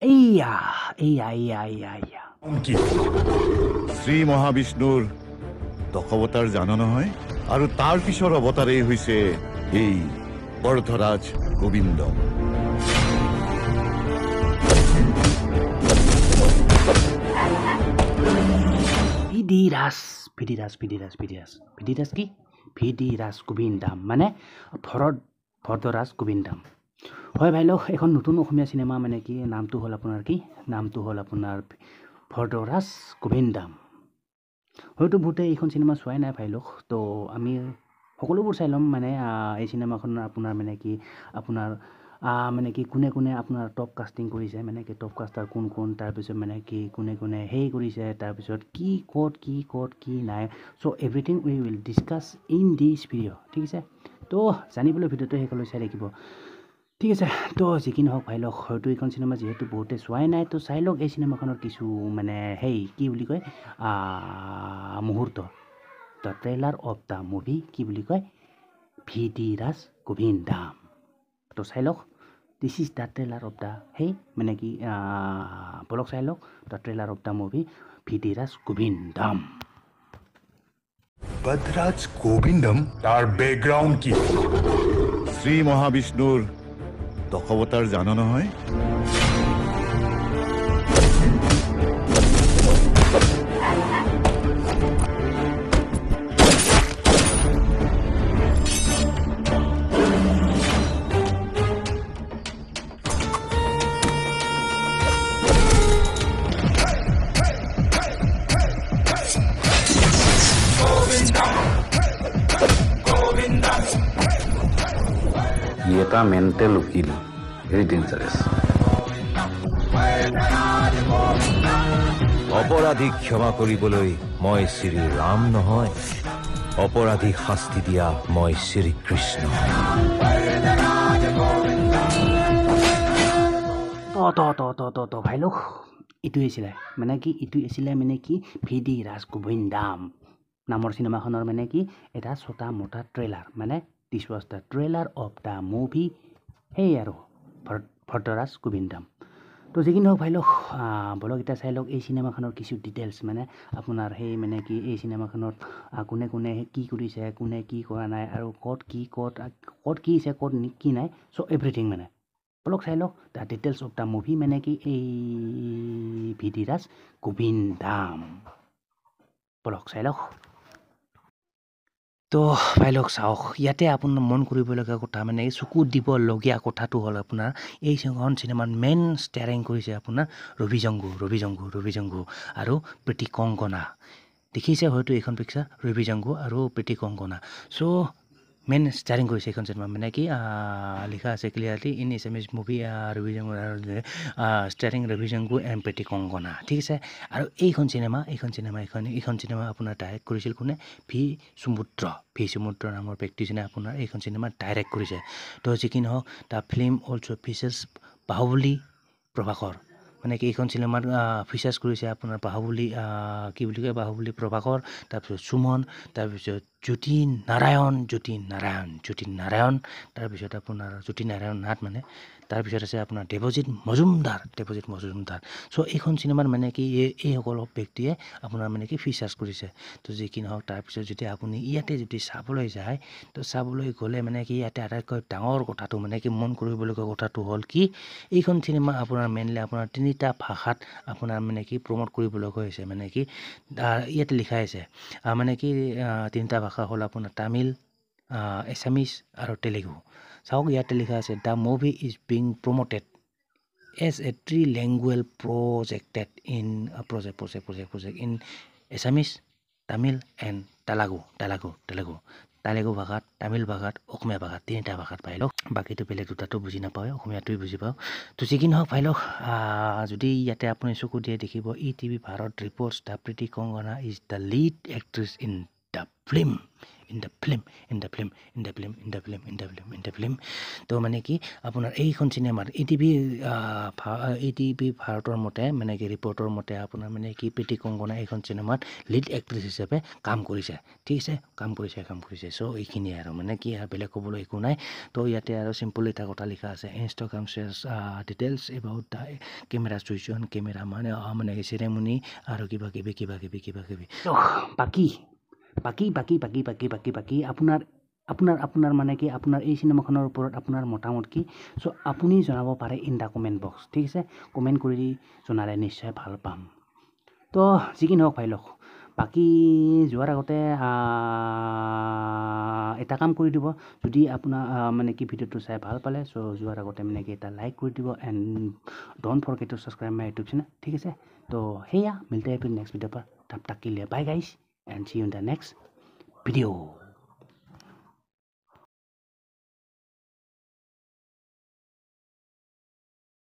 এইয়া এইয়া এইয়া এইয়া এইয়া কি শ্ৰী মহাবিষ্ণুৰ দশৱতাৰ জানো নহয় আৰু তাৰ পিছৰ অৱতাৰেই হৈছে এই বৰ্ধৰাজ গোবিন্দ ভিডিৰাজ কি ভিডিৰাজ গোবিন্দাম মানে ভৰদ্বাজ গোবিন্দাম হয় ভাই লোক এখন নতুন অসমীয়া চিনেমা মানে কি নামটো হ'ল আপোনাৰ ভৰদ্বাজ গোবিন্দাম হয়তো বহুতে এইখন চিনেমা চোৱাই নাই ভাই লোক তো আমি সকলোবোৰ চাই ল'ম মানে এই চিনেমাখন আপোনাৰ মানে কি আপোনাৰ মানে কি কোনে কোনে আপোনাৰ টপ কাষ্টিং কৰিছে মানে কি টপ কাষ্টাৰ কোন তাৰপিছত মানে কি কোনে কোনে সেই কৰিছে তাৰপিছত কি ক'ত কি নাই so' everything we will discuss in this video' ঠিক আছে তো জানিবলৈ ভিডিঅ'টো শেষলৈ চাই থাকিব ঠিক আছে তো যি কি নহওক ভাই লওক হয়তো এইখন চিনেমা যিহেতু বহুতে চোৱাই নাই তো চাই লওক এই চিনেমাখনৰ কিছু মানে সেই কি বুলি কয় মুহূৰ্ত the trailer of the movie কি বুলি কয় ভিডিৰাজ গোবিন্দাম তো চাই লওক this is the trailer of the সেই মানে কি বলক চাই লওক the trailer of the movie ভিডিৰাজ গোবিন্দাম বদ্ৰাজ গোবিন্দম তাৰ বেকগ্ৰাউণ্ড কি শ্ৰী মহাবিষ্ণুৰ দশৱতাৰ জানো নহয় He এটা মেণ্টেল উকিল ভেৰি ডেঞ্জাৰাছ অপৰাধীক ক্ষমা কৰিবলৈ মই শ্ৰী ৰাম নহয় অপৰাধীক শাস্তি দিয়া মই শ্ৰী কৃষ্ণ তো ভাই লোক ইটো আছিলে মানে কি ভিডিৰাজ গোবিন্দাম নামৰ চিনেমাখনৰ মানে কি এটা ছটা মোটা ট্ৰেইলাৰ মানে দিছ was the trailer of the movie সেই আৰু ভৰদ্বাজ গোবিন্দাম তো যিকি নহওক ভাই লোক বলক এতিয়া চাই লওক এই চিনেমাখনৰ কিছু ডিটেইলছ মানে আপোনাৰ সেই মানে কি এই চিনেমাখনত কোনে কোনে কি কৰিছে কোনে কি কৰা নাই আৰু ক'ত কি আছে ক'ত কি নাই চ' এভৰিথিং মানে বলক চাই লওক the details of the movie মানে কি এই ভিডিৰাজ গোবিন্দাম বলক চাই লওক তো ভাই লওক চাওক ইয়াতে আপোনাৰ মন কৰিবলগীয়া কথা মানে চকুত দিবলগীয়া কথাটো হ'ল আপোনাৰ এইখন চিনেমাত মেইন ষ্টাৰিং কৰিছে আপোনাৰ ৰবি জংগু আৰু প্ৰীতি কংকনা দেখিছে হয়তো এইখন পিকচাৰ ৰবি জংগু আৰু Priti Konkona so' main starring কৰিছে এইখন চিনেমা মানে কি লিখা আছে clearly in Assamese movie Robi Jangu starring Robi Jangu and Priti Konkona ঠিক আছে আৰু এইখন চিনেমা আপোনাৰ ডাইৰেক্ট কৰিছিল কোনে ভি সমুদ্ৰ নামৰ ব্যক্তিজনে আপোনাৰ এইখন চিনেমা ডাইৰেক্ট কৰিছে তো যি কি নহওক দ্য ফিল্ম অলছ' ফিচাৰ্ছ বাহুবলী প্ৰভাকৰ মানে কি এইখন চিনেমাত ফিচাৰ্ছ কৰিছে আপোনাৰ বাহুবলী কি বুলি কয় বাহুবলী প্ৰভাকৰ তাৰপিছত সুমন তাৰপিছত জ্যোতি নাৰায়ণ তাৰপিছত আপোনাৰ জ্যোতি নাৰায়ণ নাথ মানে তাৰপিছত আছে আপোনাৰ দেৱজিৎ মজুমদাৰ চ' এইখন চিনেমাত মানে কি এইসকল ব্যক্তিয়ে আপোনাৰ মানে কি ফিচাৰ্ছ কৰিছে তো যি কি নহওক তাৰপিছত যদি আপুনি ইয়াতে যদি চাবলৈ যায় তো চাবলৈ গ'লে মানে কি ইয়াতে আটাইতকৈ ডাঙৰ কথাটো মানে কি মন কৰিবলগীয়া কথাটো হ'ল কি এইখন চিনেমা আপোনাৰ মেইনলি আপোনাৰ তিনিটা ভাষাত আপোনাৰ মানে কি প্ৰমোট কৰিবলগীয়া হৈছে মানে কি ইয়াতে লিখা আছে মানে কি তিনিটা ভাষা হ'ল আপোনাৰ তামিল এছামিজ আৰু তেলেগু চাওক ইয়াতে লিখা আছে the movie is being promoted as a trilingual project in in Assamese, Tamil and Telugu ভাষাত তামিল ভাষাত অসমীয়া ভাষাত তিনিটা ভাষাত পাই লওক বাকীটো বেলেগ দুটাটো বুজি নাপায় অসমীয়াটোৱে বুজি পাওঁ তো যি কি নহওক পাই লওক যদি ইয়াতে আপুনি চকু দিয়ে দেখিব ETV Bharat reports the Priti Kankana is the lead actress in the film তো মানে কি আপোনাৰ এইখন চিনেমাৰ ATV ভাৰতৰ মতে মানে কি ৰিপৰ্টৰ মতে আপোনাৰ মানে কি প্ৰীতি কংকনা এইখন চিনেমাত লিড এক্ট্ৰেছ হিচাপে কাম কৰিছে ঠিক আছে কাম কৰিছে চ' এইখিনিয়ে আৰু মানে কি আৰু বেলেগ ক'বলৈ একো নাই তো ইয়াতে আৰু চিম্পল এটা কথা লিখা আছে Instagram shares details about the camera switch on camera মানে চেৰেমনি আৰু কিবা কিবি বাকী আপোনাৰ মানে কি আপোনাৰ এই চিনেমাখনৰ ওপৰত আপোনাৰ মতামত কি চ' আপুনি জনাব পাৰে ইন দ্য কমেণ্ট বক্স ঠিক আছে কমেণ্ট কৰি জনালে নিশ্চয় ভাল পাম তো যি কি নহওক ভাই লওক বাকী যোৱাৰ আগতে এটা কাম কৰি দিব যদি আপোনাৰ মানে কি ভিডিঅ'টো চাই ভাল পালে চ' যোৱাৰ আগতে মানে কি এটা লাইক কৰি দিব and don't forget two subscribe my YouTube channel ঠিক আছে তো সেয়া মিলতে हैं फिर नेक्स्ट वीडियो पर तब तक के लिए bye guys and see you in the next video